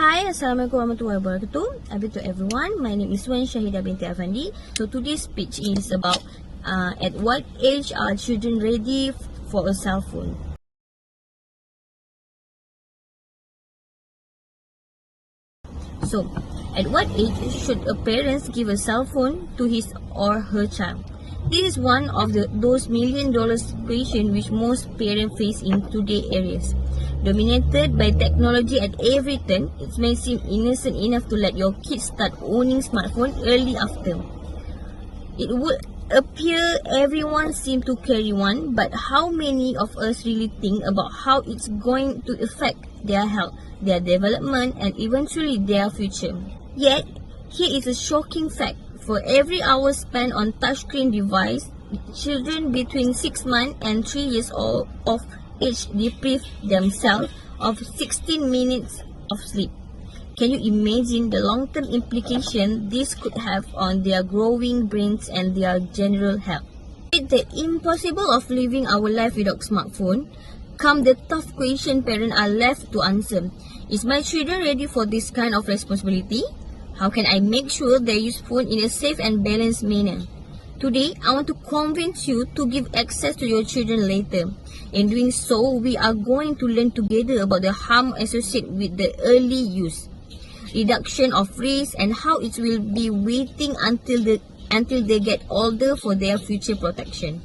Hi, Assalamualaikum warahmatullahi wabarakatuh. Happy to everyone. My name is Wan Shahidah binti Afandi. So today's speech is about at what age are children ready for a cell phone? So, at what age should a parent give a cell phone to his or her child? This is one of those $1,000,000 question which most parents face in today's areas. Dominated by technology at every turn, it may seem innocent enough to let your kids start owning smartphone early after. It would appear everyone seems to carry one, but how many of us really think about how it's going to affect their health, their development, and eventually their future? Yet, here is a shocking fact. For every hour spent on touchscreen device, children between 6 months and 3 years old of age deprive themselves of 16 minutes of sleep. Can you imagine the long-term implication this could have on their growing brains and their general health? With the impossible of living our life without smartphone, come the tough question parents are left to answer. Is my children ready for this kind of responsibility? How can I make sure they use phone in a safe and balanced manner? Today, I want to convince you to give access to your children later. In doing so, we are going to learn together about the harm associated with the early use, reduction of risk, and how it will be waiting until they get older for their future protection.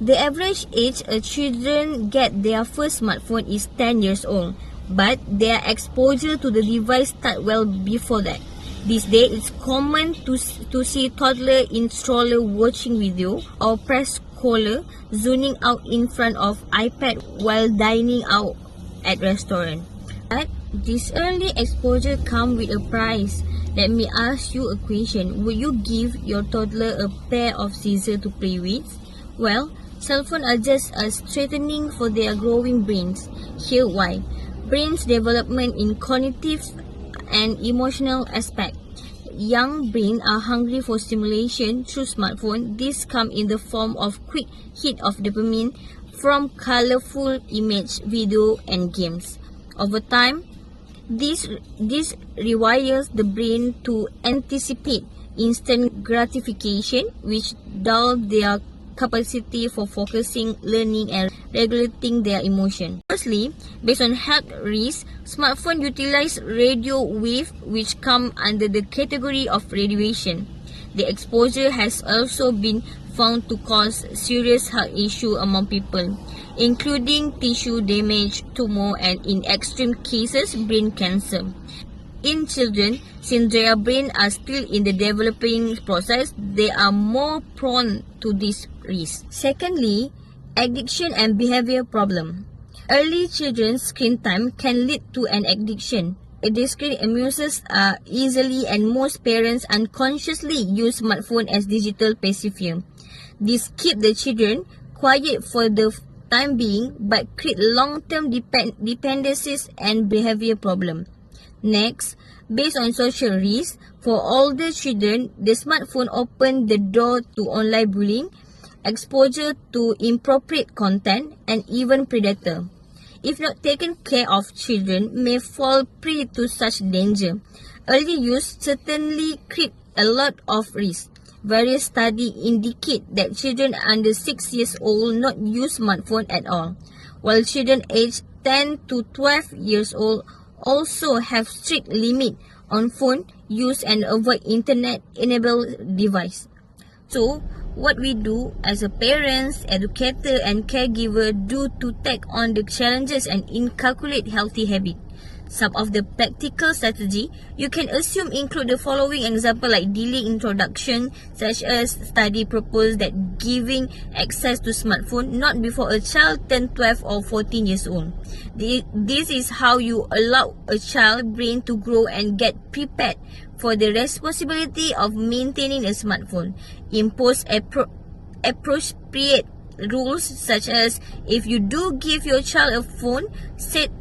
The average age a children get their first smartphone is 10 years old, but their exposure to the device starts well before that. These days, it's common to see toddler in stroller watching video or press collar zoning out in front of iPad while dining out at restaurant. But this early exposure comes with a price. Let me ask you a question. Would you give your toddler a pair of scissors to play with? Well, cell phones are just as threatening for their growing brains. Here why. Brain's development in cognitive and emotional aspect. Young brains are hungry for stimulation through smartphone. This comes in the form of quick hit of dopamine from colorful image, video, and games. Over time, this rewires the brain to anticipate instant gratification, which dulls their capacity for focusing, learning, and regulating their emotion. Firstly, based on health risks, smartphones utilize radio wave which come under the category of radiation. The exposure has also been found to cause serious health issues among people, including tissue damage, tumor, and in extreme cases, brain cancer. In children, since their brains are still in the developing process, they are more prone to this risk. Secondly, addiction and behavior problem. Early children's screen time can lead to an addiction. The screen amuses easily, and most parents unconsciously use smartphone as digital pacifier. This keeps the children quiet for the time being, but create long-term dependencies and behavior problem. Next, based on social risks, for older children, the smartphone opened the door to online bullying, exposure to inappropriate content, and even predator. If not taken care of, children may fall prey to such danger. Early use certainly creates a lot of risk. Various studies indicate that children under 6 years old not use smartphone at all, while children aged 10 to 12 years old also have strict limit on phone use and avoid internet-enabled device. So, what we do as a parents, educator, and caregiver do to take on the challenges and inculcate healthy habits. Some of the practical strategy you can assume include the following example like delay introduction, such as study propose that giving access to smartphone not before a child turns 12 or 14 years old. This is how you allow a child brain to grow and get prepared for the responsibility of maintaining a smartphone. Impose appropriate rules, such as if you do give your child a phone, set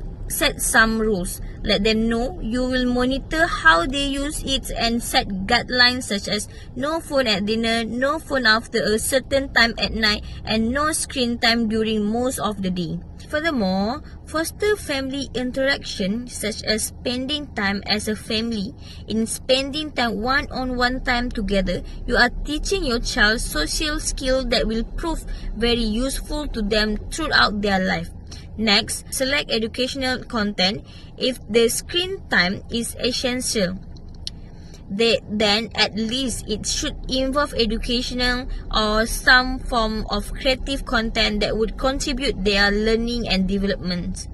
some rules. Let them know you will monitor how they use it and set guidelines such as no phone at dinner, no phone after a certain time at night, and no screen time during most of the day. Furthermore, foster family interaction such as spending time as a family. In spending time one-on-one time together, you are teaching your child social skills that will prove very useful to them throughout their life. Next, select educational content if the screen time is essential. Then at least it should involve educational or some form of creative content that would contribute their learning and development.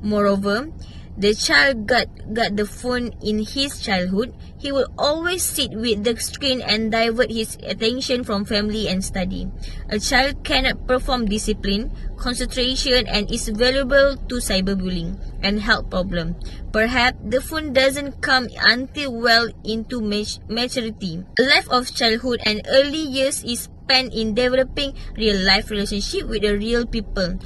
Moreover, the child got the phone in his childhood, he will always sit with the screen and divert his attention from family and study. A child cannot perform discipline, concentration, and is vulnerable to cyberbullying and health problems. Perhaps the phone doesn't come until well into maturity. A life of childhood and early years is spent in developing real-life relationship with the real people,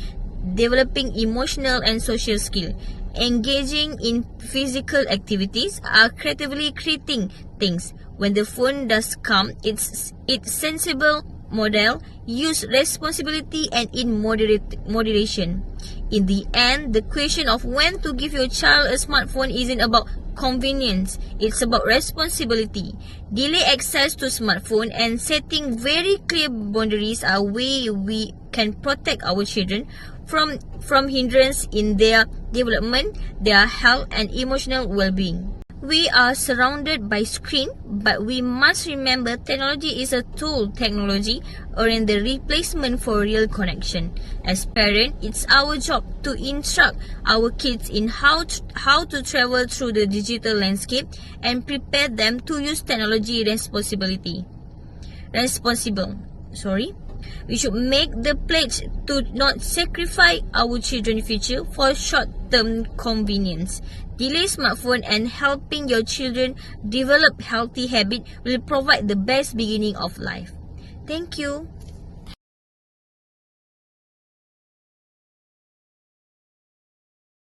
developing emotional and social skills, engaging in physical activities, are creatively creating things. When the phone does come, it's sensible model, use responsibility and in moderation. In the end, the question of when to give your child a smartphone isn't about convenience, it's about responsibility. Delay access to smartphone and setting very clear boundaries are way we can protect our children from hindrance in their development, their health and emotional well-being. We are surrounded by screen, but we must remember technology is a tool. Technology aren't the replacement for real connection. As parents, it's our job to instruct our kids in how to travel through the digital landscape and prepare them to use technology We should make the pledge to not sacrifice our children's future for short-term convenience. Delay smartphone and helping your children develop healthy habits will provide the best beginning of life. Thank you.